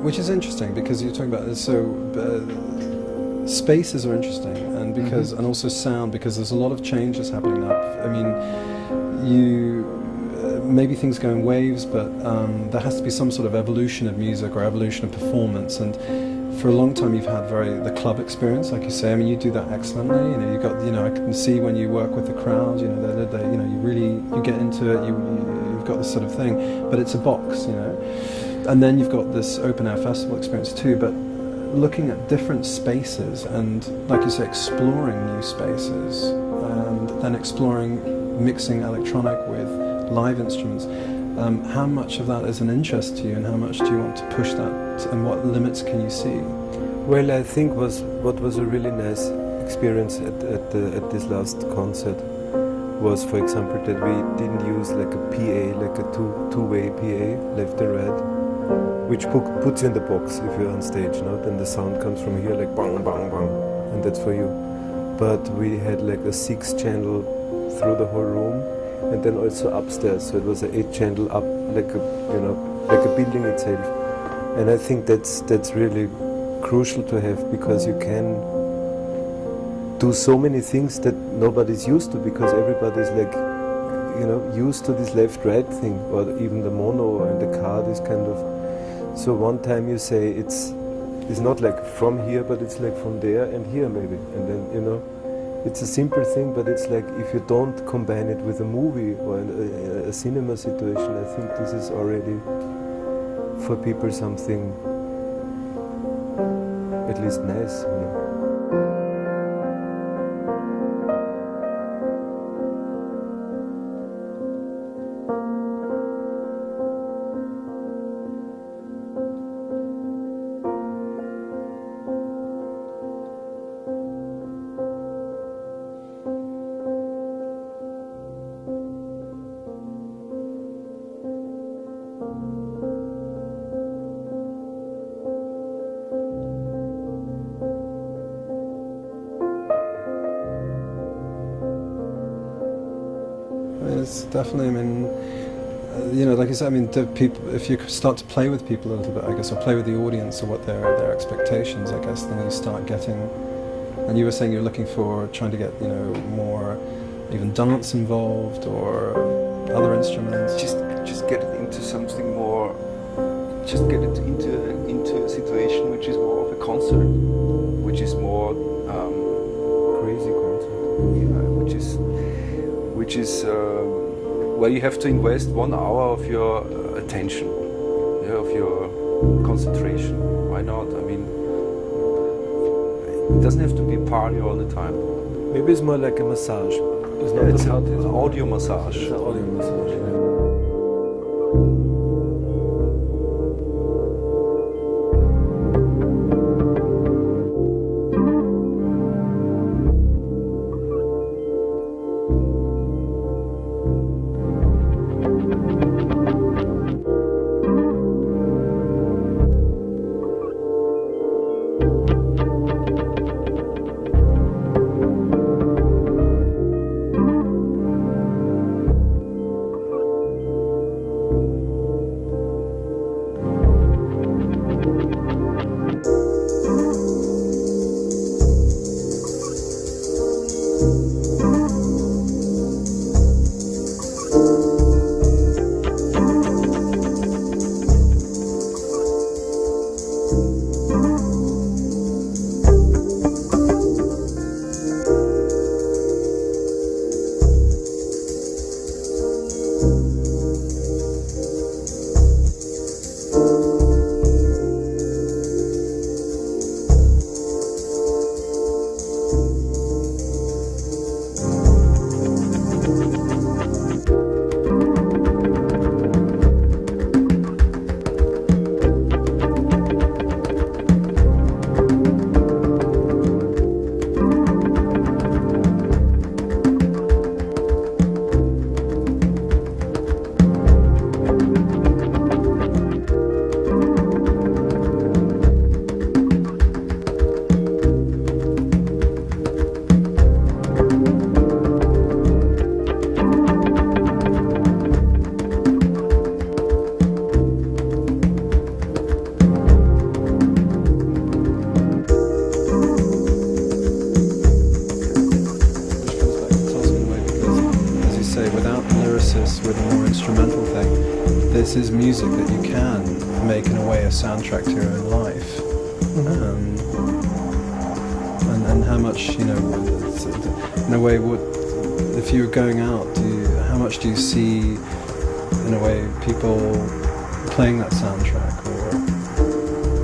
Which is interesting because you're talking about spaces are interesting, and because and also sound, because there's a lot of changes happening now. I mean, maybe things go in waves, but there has to be some sort of evolution of music or evolution of performance. And for a long time, you've had the club experience, like you say. I mean, you do that excellently. You know, you got, I can see when you work with the crowd. You know, you get into it. You've got this sort of thing, but it's a box, And then you've got this open air festival experience too, but looking at different spaces and, like you say, exploring new spaces and then exploring mixing electronic with live instruments. How much of that is an interest to you, and how much do you want to push that, and what limits can you see? Well, I think what was a really nice experience at this last concert was, for example, that we didn't use like a PA, like a two-way PA, left and right, which puts you in the box if you're on stage, then the sound comes from here like bang, bang, bang, and that's for you. But we had like a 6-channel through the whole room, and then also upstairs, so it was an 8-channel up, like a building itself. And I think that's really crucial to have, because you can do so many things that nobody's used to, because everybody's like, used to this left-right thing, or even the mono and the card is kind of. So one time you say it's not like from here, but it's like from there and here maybe, and then it's a simple thing, but it's like if you don't combine it with a movie or a cinema situation, I think this is already for people something at least nice. It's definitely, like you said, if you start to play with people a little bit, I guess, or play with the audience or what their expectations, I guess, then you start getting, and you were saying you're looking for, trying to get, more even dance involved or other instruments. Just get it into something more, just get it into a situation which is more of a concert, which is more crazy concert, which is where you have to invest 1 hour of your attention, of your concentration. Why not? I mean, it doesn't have to be a party all the time. Maybe it's more like a massage. It's an audio massage. It's an audio massage. Yeah. This is music that you can make in a way a soundtrack to your own life, and how much, you know, in a way, what if you were going out? How much do you see, in a way, people playing that soundtrack, or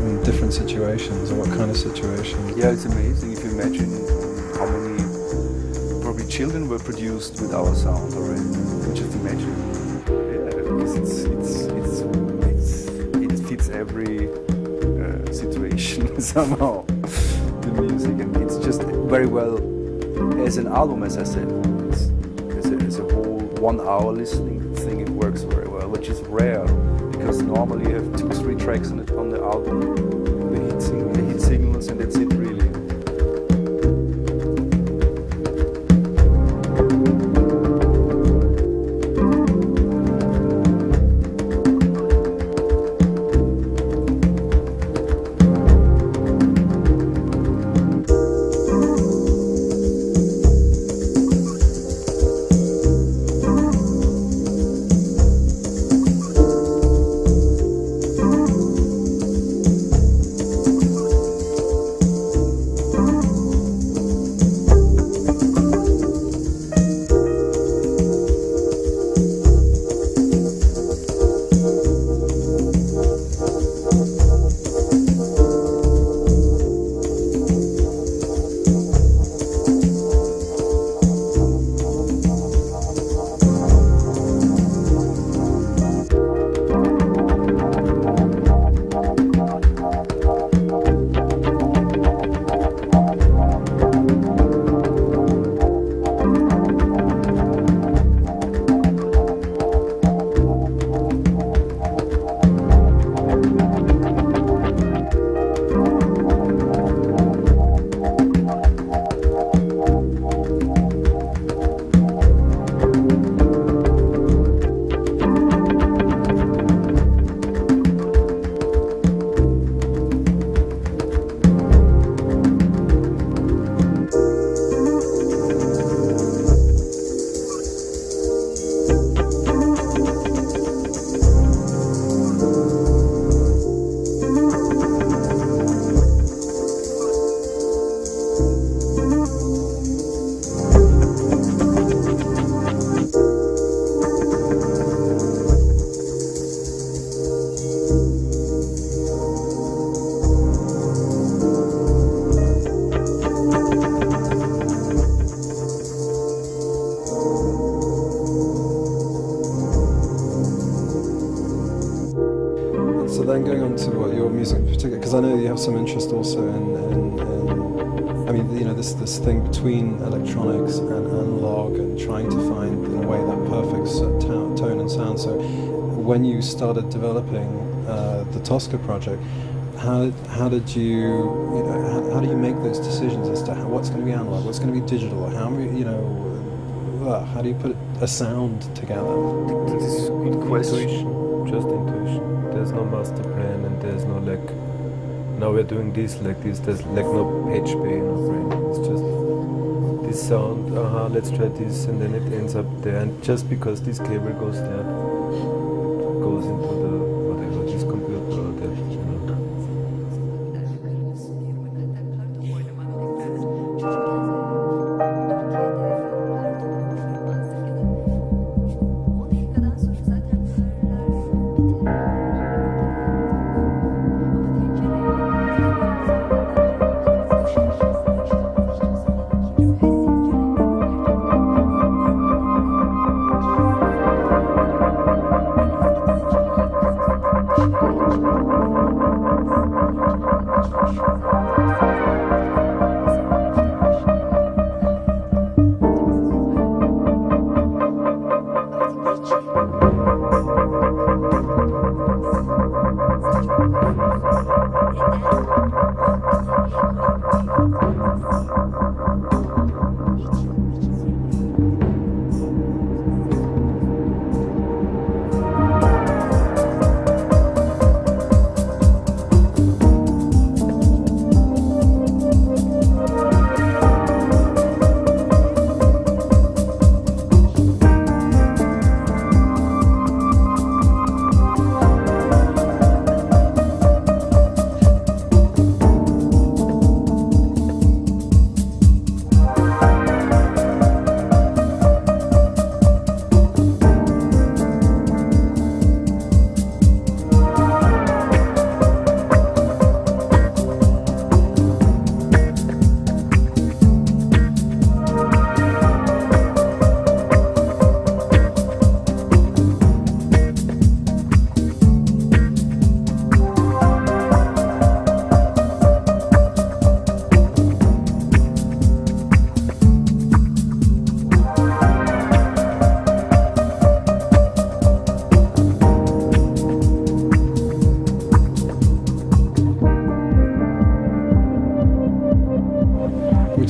in different situations, or what kind of situations? Yeah, it's amazing if you imagine how many probably children were produced with our sound already. Just imagine. Because it fits every situation somehow, the music, and it's just very well as an album, as I said, as a whole 1 hour listening thing. It works very well, which is rare because normally you have 2-3 tracks on the album, the hit singles, and that's it really. then going on to what your music in particular, because I know you have some interest also in I mean, you know, this thing between electronics and analog, and trying to find, in a way, that perfect tone and sound. So when you started developing the Tosca project, how did you know, how do you make those decisions as to what's going to be analog, what's going to be digital, how do you put a sound together? This is a good question. Just intuition. There's no master plan, and there's no like, now we're doing this like this. There's like no patch bay in our brain. It's just this sound. Let's try this, and then it ends up there. And just because this cable goes there, goes into the whatever this computer or that, you know.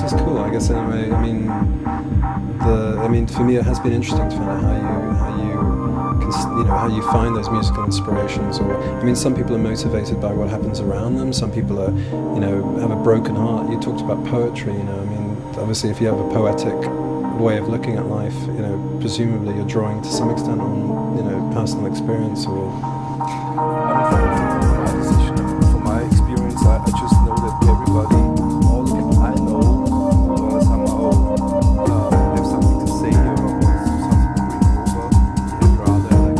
which is cool, I guess. Anyway, I mean, for me, it has been interesting to find out how you find those musical inspirations. Or, I mean, some people are motivated by what happens around them. Some people are, have a broken heart. You talked about poetry. I mean, obviously, if you have a poetic way of looking at life, presumably you're drawing to some extent on, personal experience or. From my experience, I just know that everybody, all the people I know, somehow have something to say or something to bring over, and rather like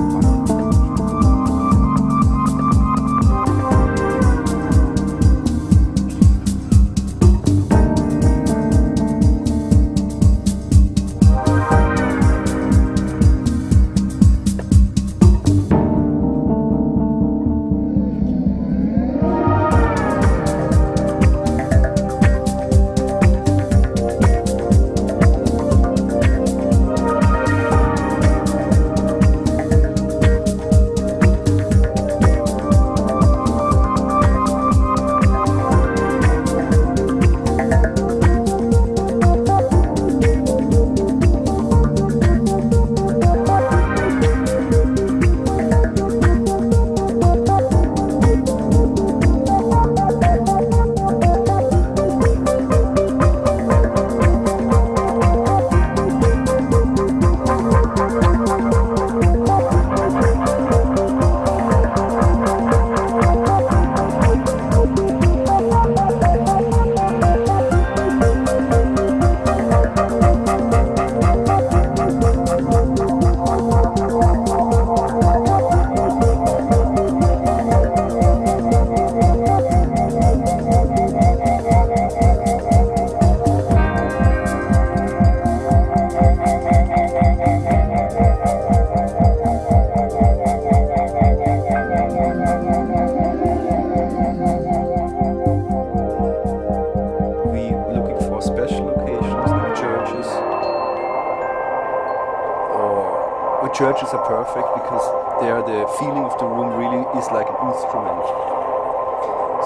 churches are perfect because there the feeling of the room really is like an instrument.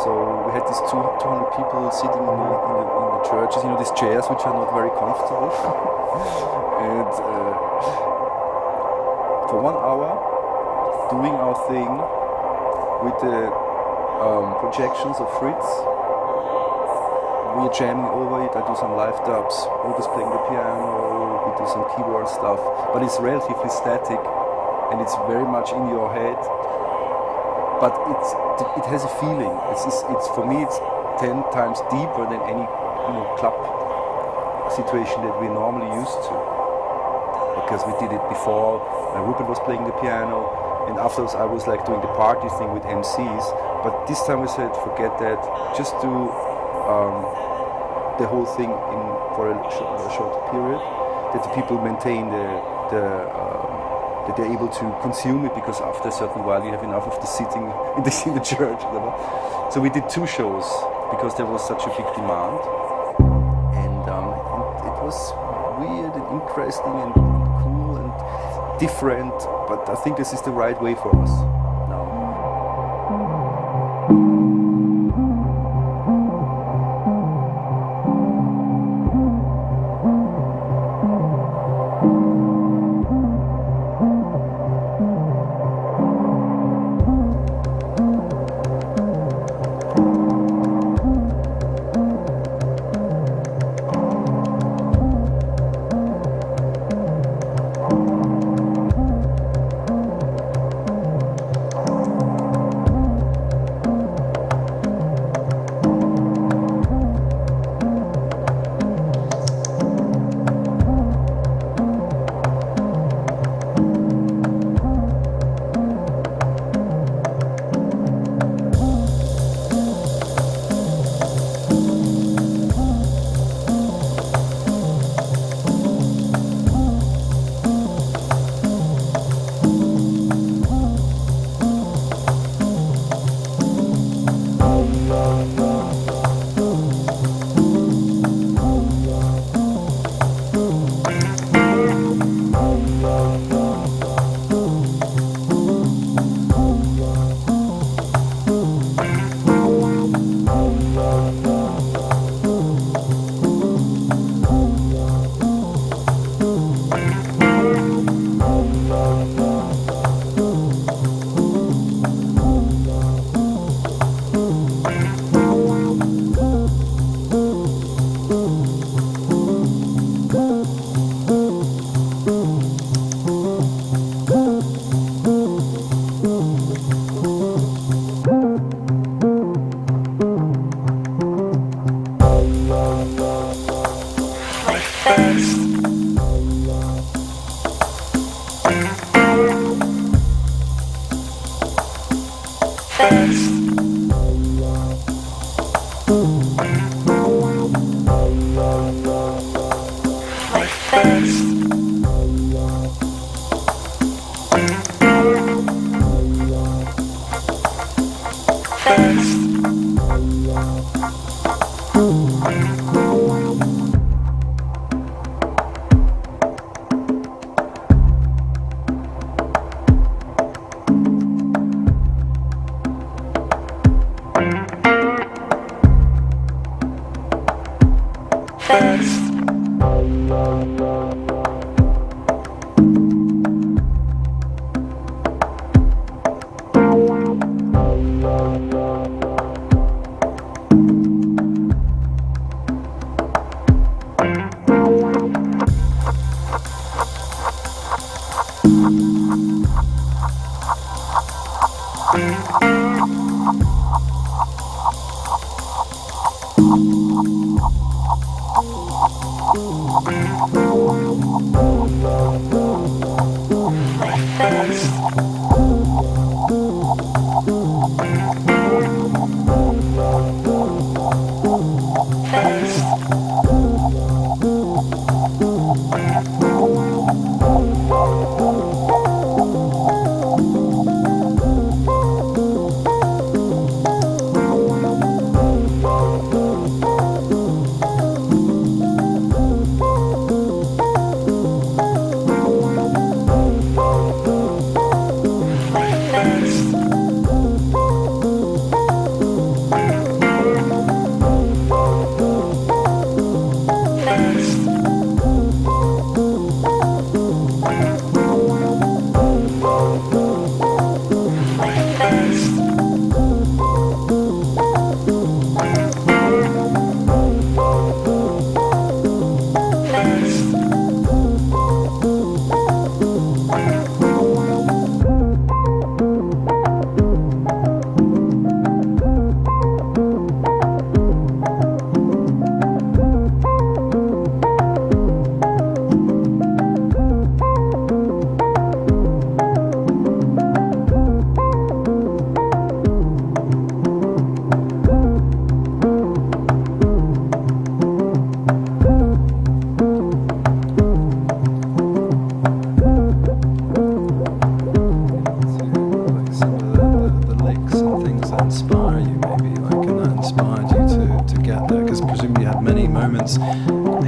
So we had these 200 people sitting in the churches, these chairs which are not very comfortable. And for 1 hour, doing our thing with the projections of Fritz, we're jamming over it. I do some live dubs, Rupert's playing the piano, we do some keyboard stuff, but it's relatively static and it's very much in your head. But it has a feeling. It's for me it's 10 times deeper than any club situation that we're normally used to. Because we did it before. Rupert was playing the piano, and afterwards I was like doing the party thing with MCs. But this time we said forget that. Just do the whole thing for a short period, that the people maintain that they're able to consume it, because after a certain while you have enough of the sitting in the church. So we did 2 shows because there was such a big demand, and it was weird and interesting and cool and different. But I think this is the right way for us now.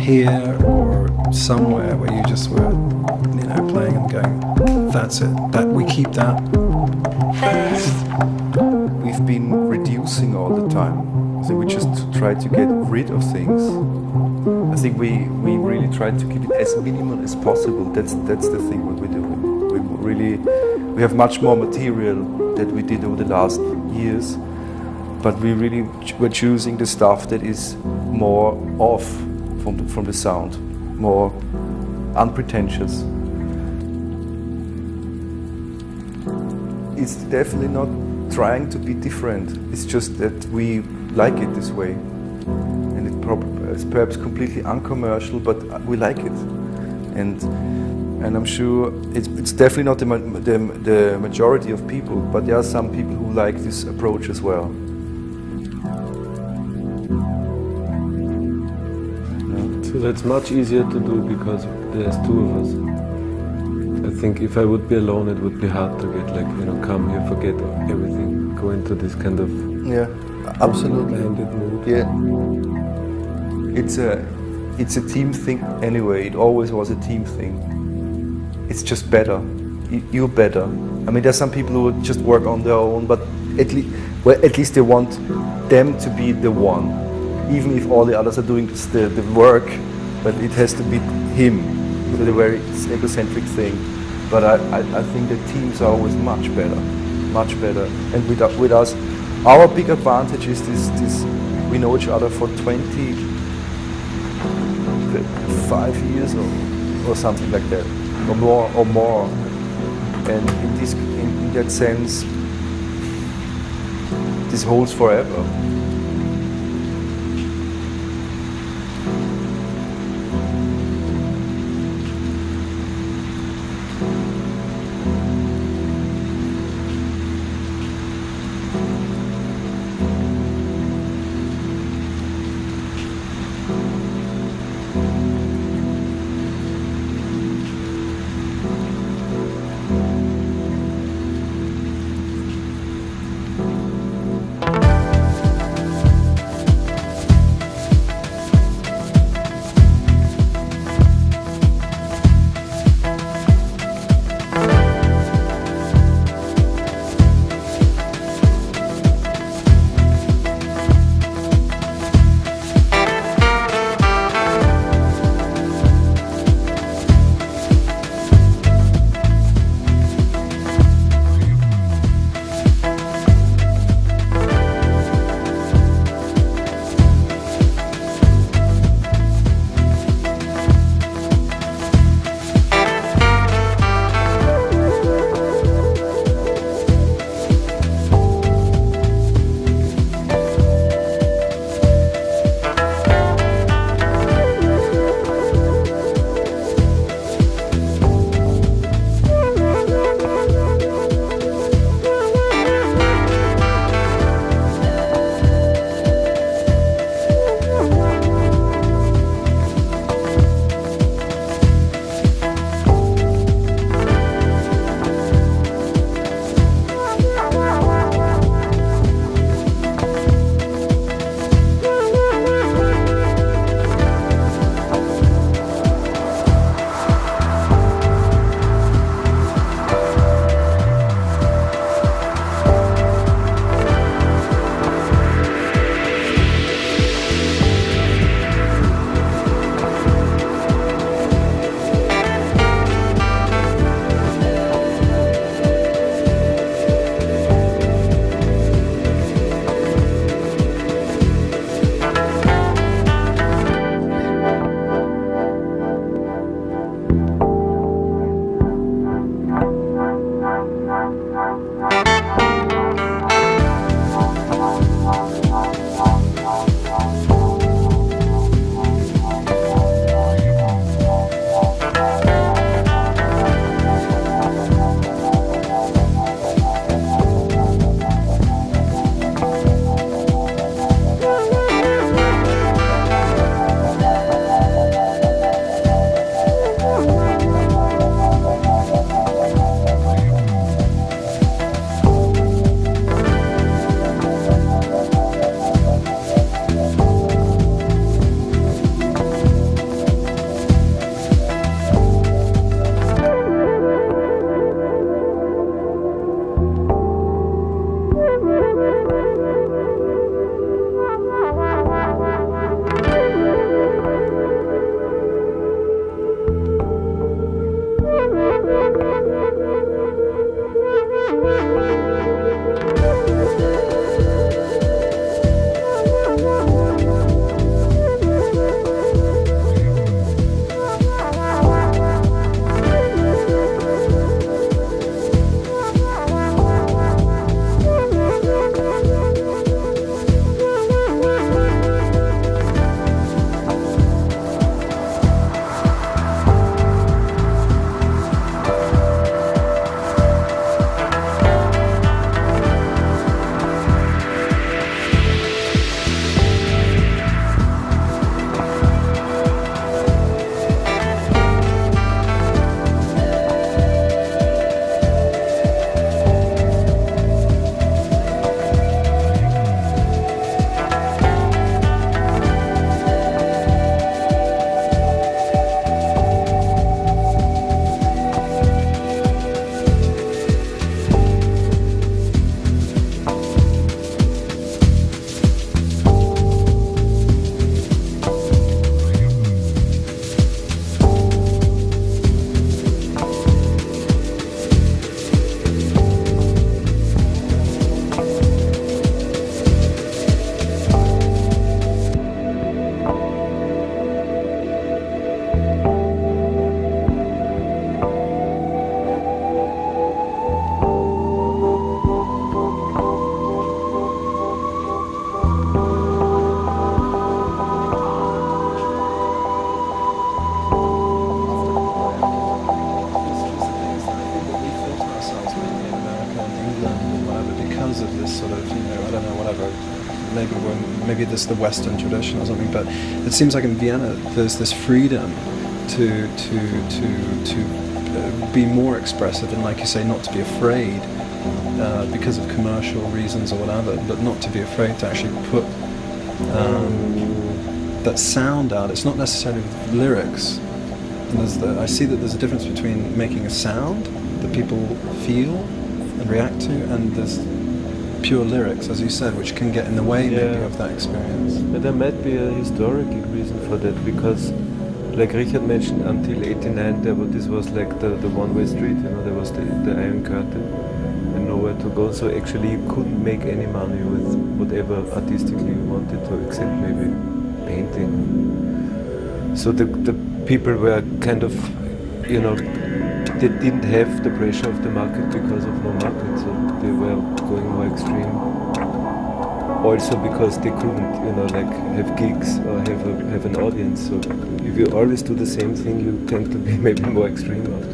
here or somewhere where you just were, you know, playing and going, that's it, that we keep that? We've been reducing all the time, so we just try to get rid of things. I think we really try to keep it as minimal as possible. That's the thing what we do. We have much more material that we did over the last years, but we're choosing the stuff that is more off from the sound, more unpretentious. It's definitely not trying to be different. It's just that we like it this way, and it's perhaps completely uncommercial, but we like it, and I'm sure it's definitely not the majority of people, but there are some people who like this approach as well. So that's much easier to do because there's two of us. I think if I would be alone, it would be hard to get, like, you know, come here, forget everything, go into this kind of absolutely blended mood. Yeah, it's a team thing anyway. It always was a team thing. It's just better. You're better. I mean, there's some people who just work on their own, but at least they want them to be the one, even if all the others are doing the work, but it has to be him. So the very egocentric thing. But I think the teams are always much better. And with us, our big advantage is this we know each other for 25 years or something like that, or more. And in that sense, this holds forever. maybe this is the Western tradition or something, but it seems like in Vienna there's this freedom to be more expressive and, like you say, not to be afraid because of commercial reasons or whatever, but not to be afraid to actually put that sound out. It's not necessarily with lyrics. And I see that there's a difference between making a sound that people feel and react to, and there's pure lyrics, as you said, which can get in the way maybe of that experience. But there might be a historical reason for that, because like Richard mentioned, until 89 this was like the one-way street, there was the Iron Curtain and nowhere to go, so actually you couldn't make any money with whatever artistically you wanted to, except maybe painting. So the people were kind of, they didn't have the pressure of the market because of no market, so they were going more extreme. Also because they couldn't, have gigs or have an audience. So if you always do the same thing, you tend to be maybe more extreme afterwards.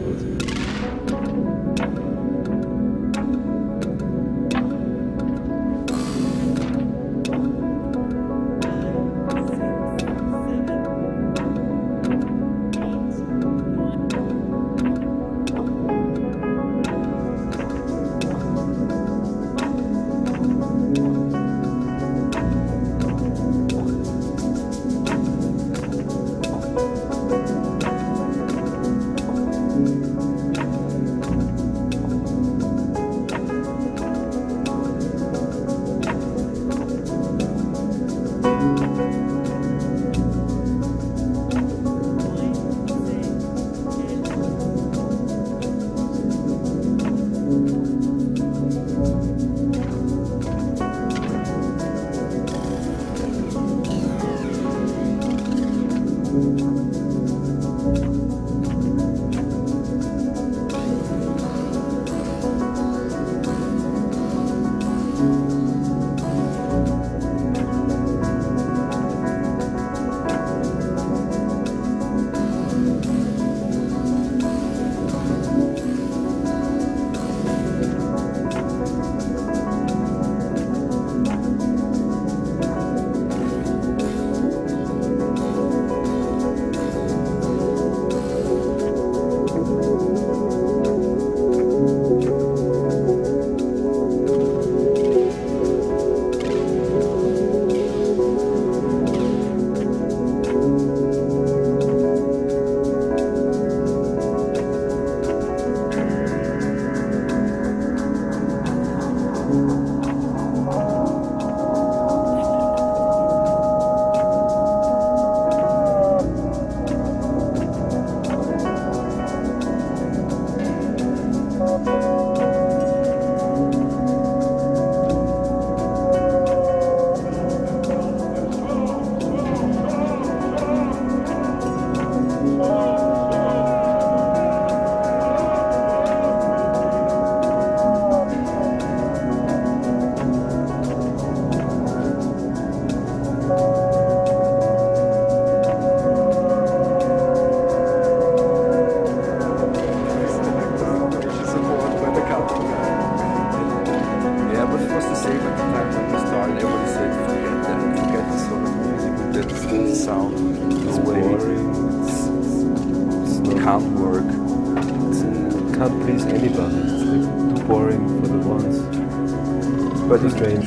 Can't work. It can't please anybody. It's like too boring for the ones.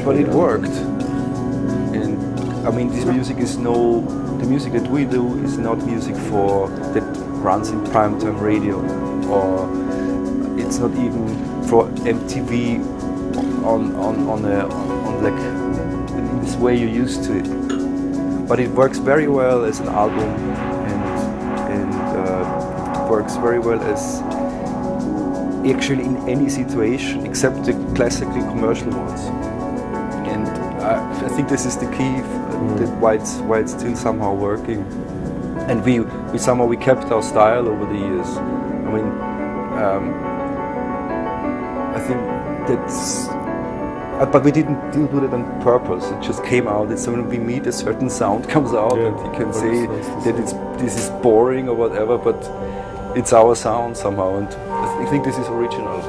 But it worked. And I mean, this music is the music that we do is not music that runs in primetime radio, or it's not even for MTV on like in this way you're used to it. But it works very well as an album, and works very well as actually in any situation except the classically commercial ones. And I think this is the key why it's still somehow working. And we somehow kept our style over the years. I mean, I think that's. But we didn't do that on purpose. It just came out. It's when we meet, a certain sound comes out, and you can say that this is boring or whatever, but it's our sound somehow, and I think this is original.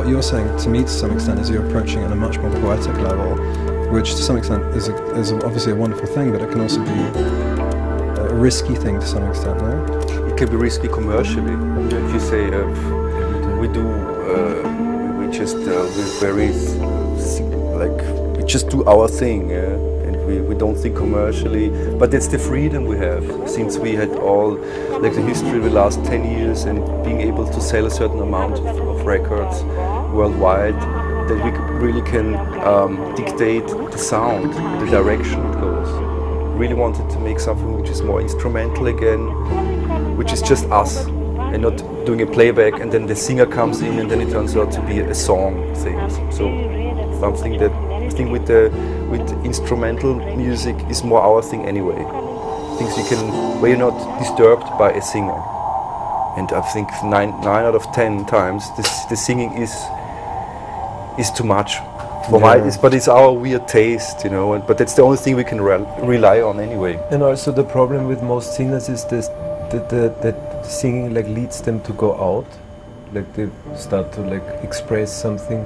what you're saying to me to some extent is you're approaching it on a much more poetic level, which to some extent is obviously a wonderful thing, but it can also be a risky thing to some extent, no? It can be risky commercially. If you say we just we're very like we just do our thing, and we don't think commercially. But that's the freedom we have since we had all like the history of the last 10 years and being able to sell a certain amount of records worldwide, that we really can dictate the sound, the direction it goes. Really wanted to make something which is more instrumental again, which is just us, and not doing a playback and then the singer comes in and then it turns out to be a song thing. So something that I think with instrumental music is more our thing anyway. Things you can, where you're not disturbed by a singer. And I think 9 out of 10 times the singing is too much. For but it's our weird taste, you know. But that's the only thing we can rely on anyway. And also the problem with most singers is this, that singing like leads them to go out, like they start to like express something,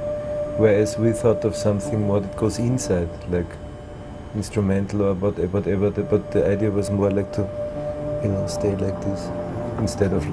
whereas we thought of something more that goes inside, like instrumental or whatever. But the idea was more like to, you know, stay like this instead of.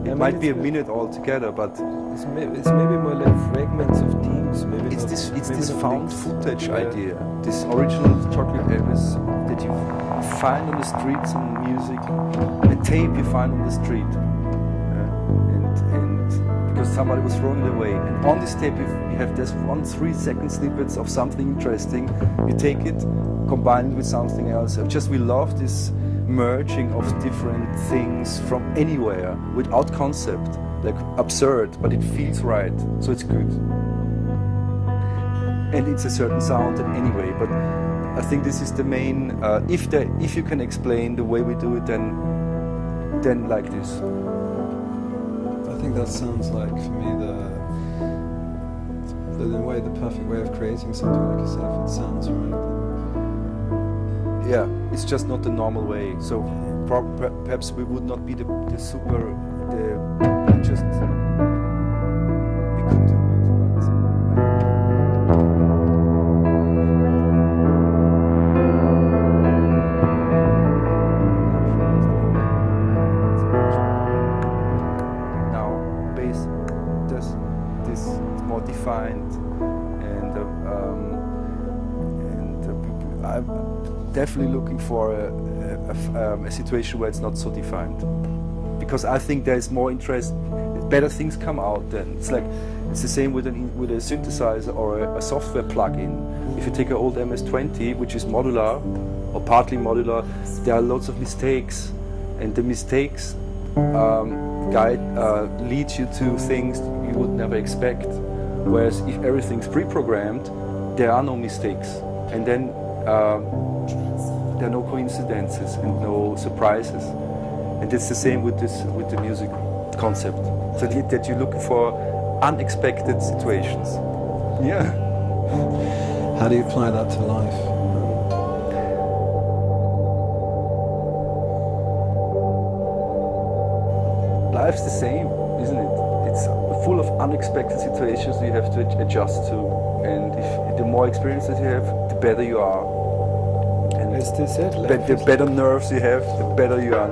It might be a minute altogether, but it's maybe more like fragments of themes. Maybe it's this found mix. footage idea, this original chocolate Elvis that you find on the streets in music, a tape you find on the street, and because somebody was throwing it away, and on this tape you have this 1 3-second snippets of something interesting. You take it, combine it with something else. We love this merging of different things from anywhere without concept, like absurd, but it feels right, so it's good. And it's a certain sound anyway, but I think this is the main, if you can explain the way we do it, then like this. I think that sounds like, for me, the perfect way of creating something like yourself. It sounds right. Yeah, it's just not the normal way. So perhaps we would not be the super, we could do it, but I'm definitely looking for a situation where it's not so defined, because I think there's more interest, better things come out. Then it's like it's the same with a synthesizer or a software plugin. If you take an old MS-20, which is modular or partly modular, there are lots of mistakes, and the mistakes lead you to things you would never expect. Whereas if everything's pre-programmed, there are no mistakes, and then there are no coincidences and no surprises. And it's the same with the music concept. So that you're looking for unexpected situations. Yeah. How do you apply that to life? Life's the same, isn't it? It's full of unexpected situations you have to adjust to. And the more experiences you have, the better you are. And As they said, the better nerves you have, the better you are.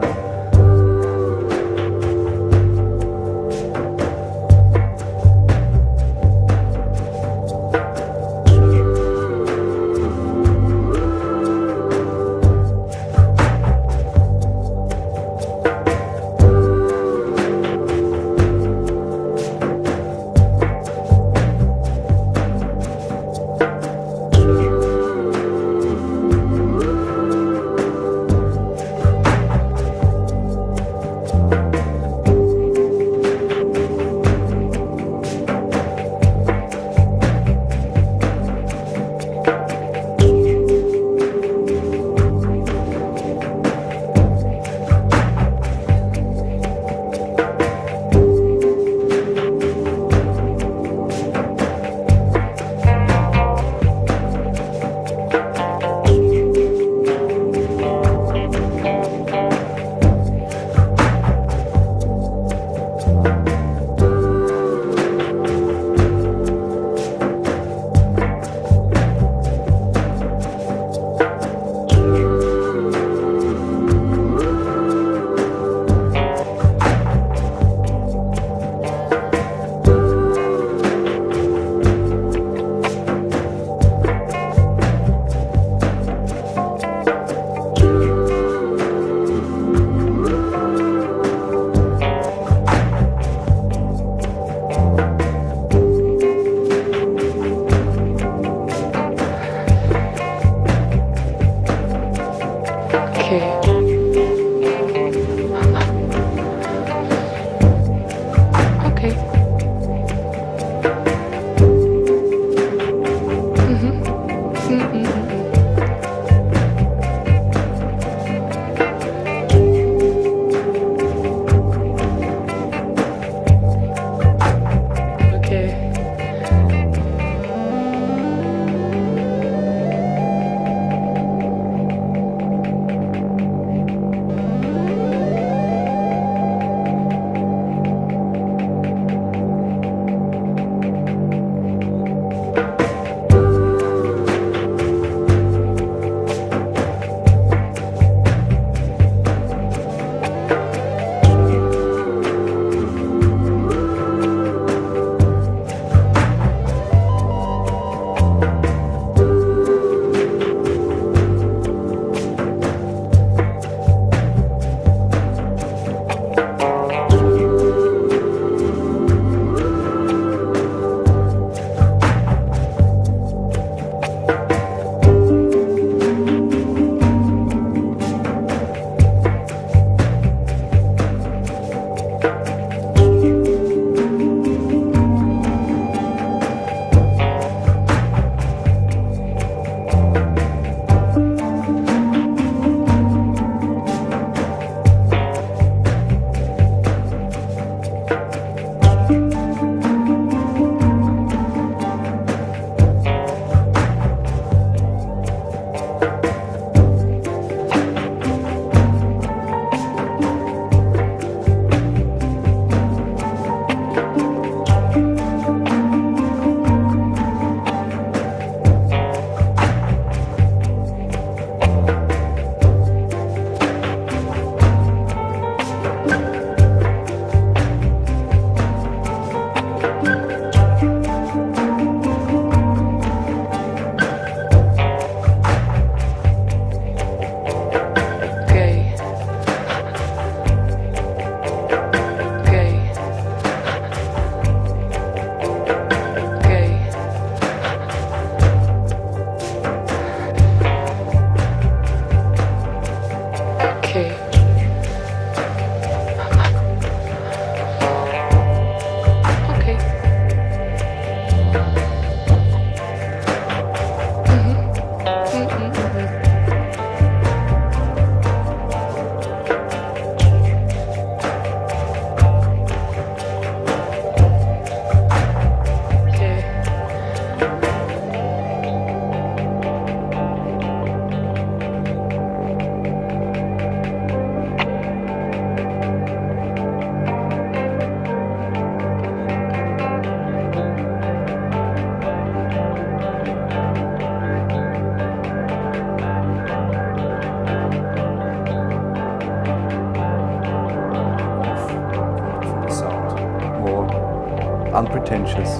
pretentious.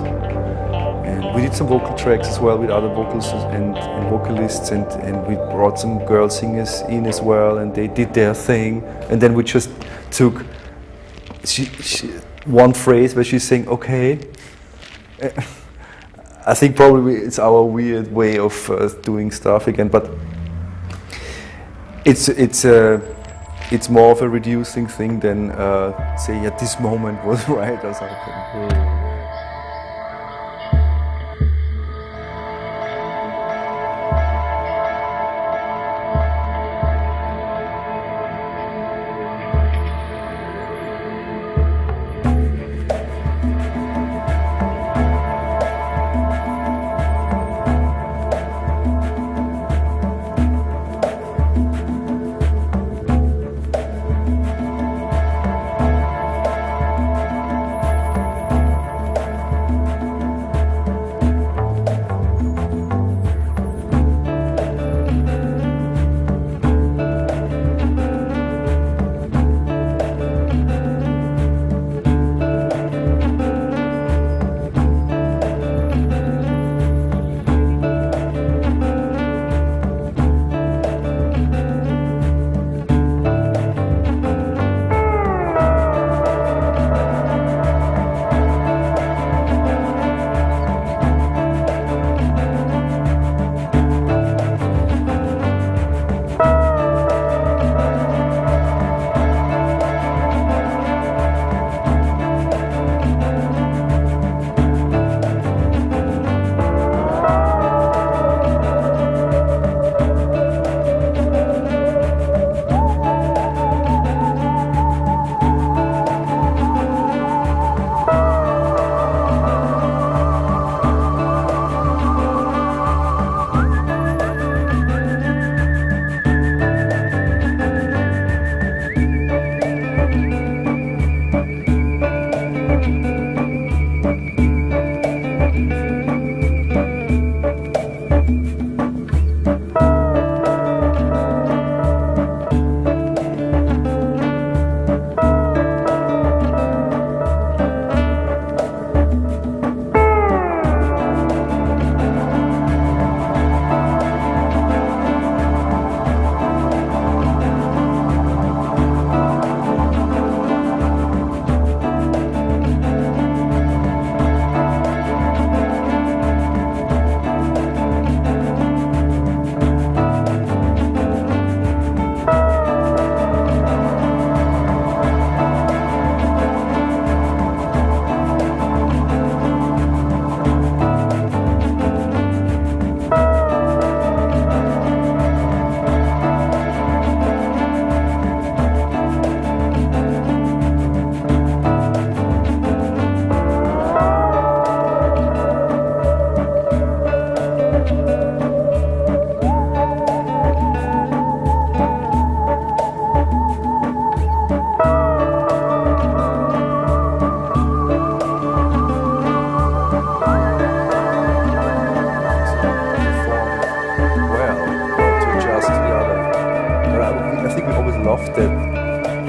And we did some vocal tracks as well with other vocals and vocalists, and we brought some girl singers in as well, and they did their thing. And then we just took one phrase where she's saying, okay. I think probably it's our weird way of doing stuff again, but it's more of a reducing thing than say, yeah, this moment was right or something.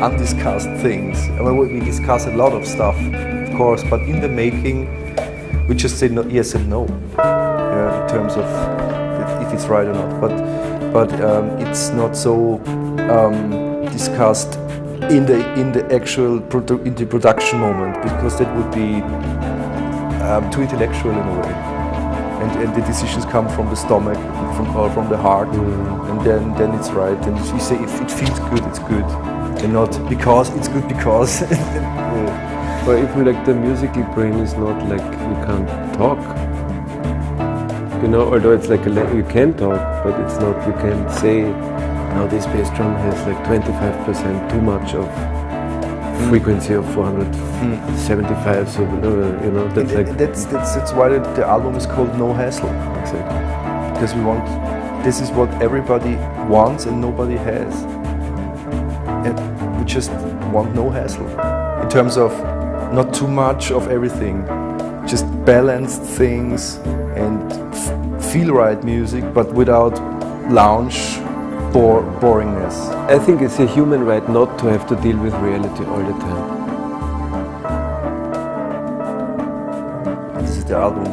Undiscussed things. I mean, we discuss a lot of stuff, of course, but in the making, we just say no, yes and no, in terms of if it's right or not. But it's not so discussed in the actual production moment, because that would be too intellectual in a way. And the decisions come from the stomach, from the heart, and then it's right. And you say if it feels good, it's good. And not because it's good because. But if we like, the musical brain is not like you can't talk, you know, although it's like you can talk, but it's not, you can say, now this bass drum has like 25% too much of frequency of 475, so you know, that's like... That's why the album is called No Hassle. Exactly. Because we want, this is what everybody wants and nobody has. And we just want no hassle. In terms of not too much of everything, just balanced things and feel right music, but without lounge boringness. I think it's a human right not to have to deal with reality all the time. the album.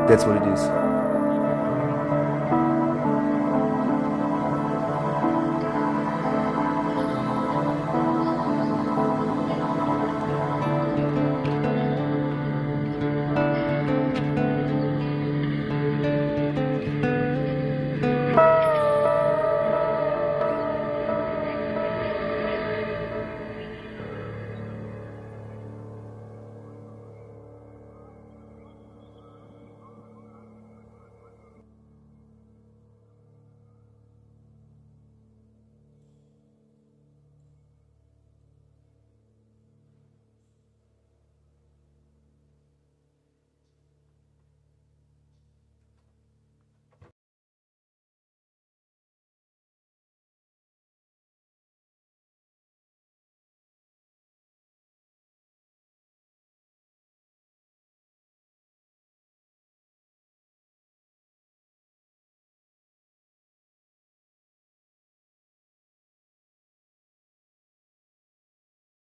That's what it is.